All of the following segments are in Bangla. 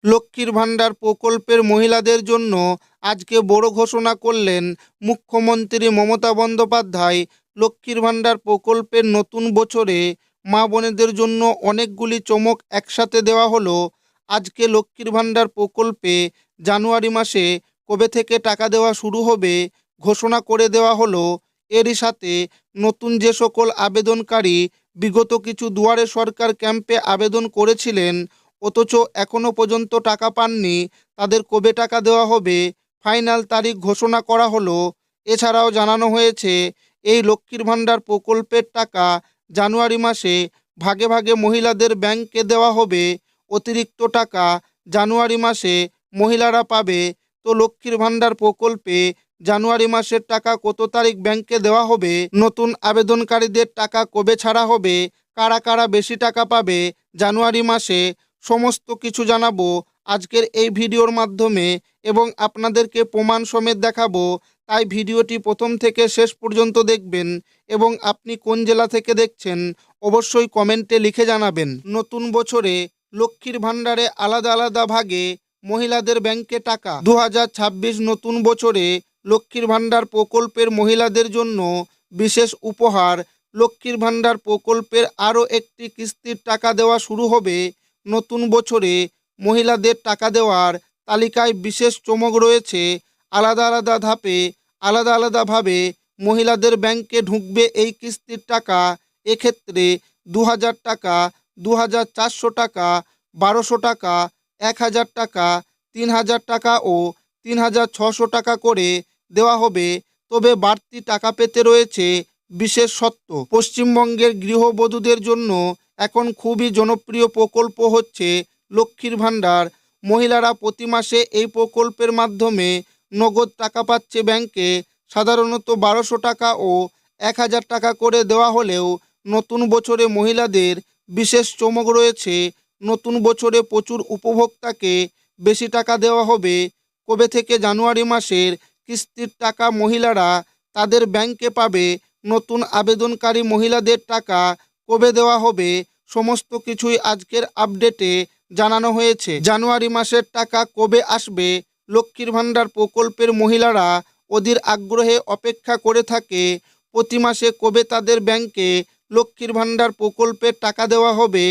লক্ষ্মীর ভাণ্ডার প্রকল্পের মহিলাদের জন্য আজকে বড় ঘোষণা করলেন মুখ্যমন্ত্রী মমতা বন্দ্যোপাধ্যায়। লক্ষ্মীর ভাণ্ডার প্রকল্পের নতুন বছরে মা বোনেদের জন্য অনেকগুলি চমক একসাথে দেওয়া হলো। আজকে লক্ষ্মীর ভাণ্ডার প্রকল্পে জানুয়ারি মাসে কবে থেকে টাকা দেওয়া শুরু হবে ঘোষণা করে দেওয়া হলো। এরই সাথে নতুন যে সকল আবেদনকারী বিগত কিছু দুয়ারে সরকার ক্যাম্পে আবেদন করেছিলেন অথচ এখনও পর্যন্ত টাকা পাননি, তাদের কবে টাকা দেওয়া হবে ফাইনাল তারিখ ঘোষণা করা হলো। এছাড়াও জানানো হয়েছে এই লক্ষ্মীর ভাণ্ডার প্রকল্পের টাকা জানুয়ারি মাসে ভাগে ভাগে মহিলাদের ব্যাংকে দেওয়া হবে। অতিরিক্ত টাকা জানুয়ারি মাসে মহিলারা পাবে। তো লক্ষ্মীর ভাণ্ডার প্রকল্পে জানুয়ারি মাসের টাকা কত তারিখ ব্যাংকে দেওয়া হবে, নতুন আবেদনকারীদের টাকা কবে ছাড়া হবে, কারা কারা বেশি টাকা পাবে জানুয়ারি মাসে, সমস্ত কিছু জানাবো আজকের এই ভিডিওর মাধ্যমে এবং আপনাদেরকে প্রমাণ সমেত দেখাবো। তাই ভিডিওটি প্রথম থেকে শেষ পর্যন্ত দেখবেন এবং আপনি কোন জেলা থেকে দেখছেন অবশ্যই কমেন্টে লিখে জানাবেন। নতুন বছরে লক্ষ্মীর ভাণ্ডারে আলাদা আলাদা ভাগে মহিলাদের ব্যাংকে টাকা। 2026 নতুন বছরে লক্ষ্মীর ভাণ্ডার প্রকল্পের মহিলাদের জন্য বিশেষ উপহার। লক্ষ্মীর ভাণ্ডার প্রকল্পের আরও একটি কিস্তির টাকা দেওয়া শুরু হবে। নতুন বছরে মহিলাদের টাকা দেওয়ার তালিকায় বিশেষ চমক রয়েছে। আলাদা আলাদা ধাপে আলাদা আলাদাভাবে মহিলাদের ব্যাংকে ঢুকবে এই কিস্তির টাকা। এক্ষেত্রে 2000 টাকা, 2400 টাকা, 1200 টাকা, 1000 টাকা, 3000 টাকা ও 3600 টাকা করে দেওয়া হবে। তবে বাড়তি টাকা পেতে রয়েছে বিশেষ শর্ত। পশ্চিমবঙ্গের গৃহবধূদের জন্য এখন খুবই জনপ্রিয় প্রকল্প হচ্ছে লক্ষ্মীর ভাণ্ডার। মহিলারা প্রতি মাসে এই প্রকল্পের মাধ্যমে নগদ টাকা পাচ্ছে ব্যাংকে। সাধারণত 1200 টাকা ও 1000 টাকা করে দেওয়া হলেও নতুন বছরে মহিলাদের বিশেষ চমক রয়েছে। নতুন বছরে প্রচুর উপভোক্তাকে বেশি টাকা দেওয়া হবে। কবে থেকে জানুয়ারি মাসের কিস্তির টাকা মহিলারা তাদের ব্যাংকে পাবে, নতুন আবেদনকারী মহিলাদের টাকা কবে দেওয়া হবে, সমস্ত কিছুই আজকের আপডেটে জানানো হয়েছে। জানুয়ারি মাসের টাকা কবে আসবে লক্ষ্মীর ভাণ্ডার প্রকল্পের মহিলারা অধীর আগ্রহে অপেক্ষা করে থাকে। প্রতি মাসে কবে তাদের ব্যাংকে লক্ষ্মীর ভাণ্ডার প্রকল্পের টাকা দেওয়া হবে,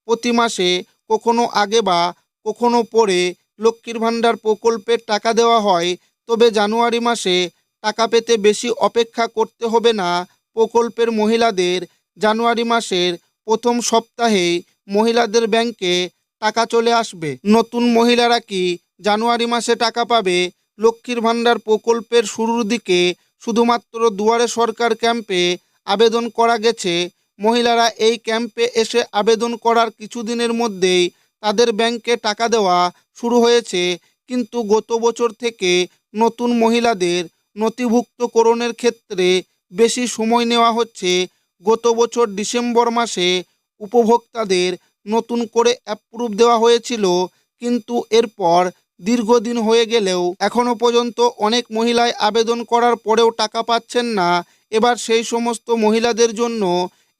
প্রতি মাসে কখনো আগে বা কখনো পরে লক্ষ্মীর ভাণ্ডার প্রকল্পের টাকা দেওয়া হয়। তবে জানুয়ারি মাসে টাকা পেতে বেশি অপেক্ষা করতে হবে না প্রকল্পের মহিলাদের। জানুয়ারি মাসের প্রথম সপ্তাহেই মহিলাদের ব্যাংকে টাকা চলে আসবে। নতুন মহিলারা কি জানুয়ারি মাসে টাকা পাবে? লক্ষ্মীর ভাণ্ডার প্রকল্পের শুরুর দিকে শুধুমাত্র দুয়ারে সরকার ক্যাম্পে আবেদন করা গেছে। মহিলারা এই ক্যাম্পে এসে আবেদন করার কিছুদিনের মধ্যেই তাদের ব্যাংকে টাকা দেওয়া শুরু হয়েছে। কিন্তু গত বছর থেকে নতুন মহিলাদের নথিভুক্তকরণের ক্ষেত্রে বেশি সময় নেওয়া হচ্ছে। গত বছর ডিসেম্বর মাসে উপভোক্তাদের নতুন করে অ্যাপ্রুভ দেওয়া হয়েছিল, কিন্তু এরপর দীর্ঘদিন হয়ে গেলেও এখনও পর্যন্ত অনেক মহিলাই আবেদন করার পরেও টাকা পাচ্ছেন না। এবার সেই সমস্ত মহিলাদের জন্য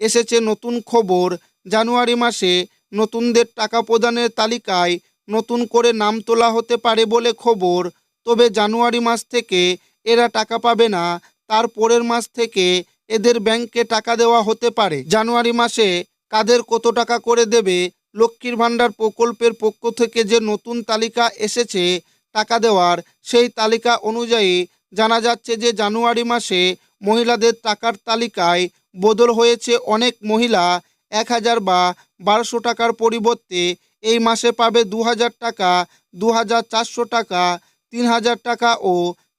এসেছে নতুন খবর। জানুয়ারি মাসে নতুনদের টাকা প্রদানের তালিকায় নতুন করে নাম তোলা হতে পারে বলে খবর। তবে জানুয়ারি মাস থেকে এরা টাকা পাবে না, তার পরের মাস থেকে এদের ব্যাংকে টাকা দেওয়া হতে পারে। জানুয়ারি মাসে কাদের কত টাকা করে দেবে লক্ষ্মীর ভাণ্ডার প্রকল্পের পক্ষ থেকে যে নতুন তালিকা এসেছে টাকা দেওয়ার, সেই তালিকা অনুযায়ী জানা যাচ্ছে যে জানুয়ারি মাসে মহিলাদের টাকার তালিকায় বদল হয়েছে। অনেক মহিলা 1000 বা 1200 টাকার পরিবর্তে এই মাসে পাবে 2000 টাকা, 2400 টাকা, 3000 টাকা ও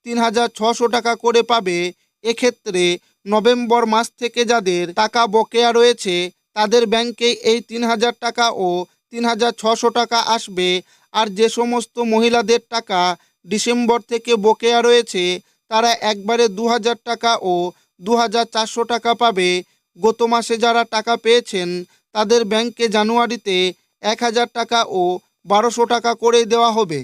3600 টাকা করে পাবে। এক্ষেত্রে নভেম্বর মাস থেকে যাদের টাকা বকেয়া রয়েছে তাদের ব্যাংকে এই 3000 টাকা ও 3600 টাকা আসবে। আর যে সমস্ত মহিলাদের টাকা ডিসেম্বর থেকে বকেয়া রয়েছে তারা একবারে 2000 টাকা ও 2400 টাকা পাবে। গত মাসে যারা টাকা পেয়েছেন তাদের ব্যাংকে জানুয়ারিতে 1000 টাকা ও 1200 টাকা করে দেওয়া হবে।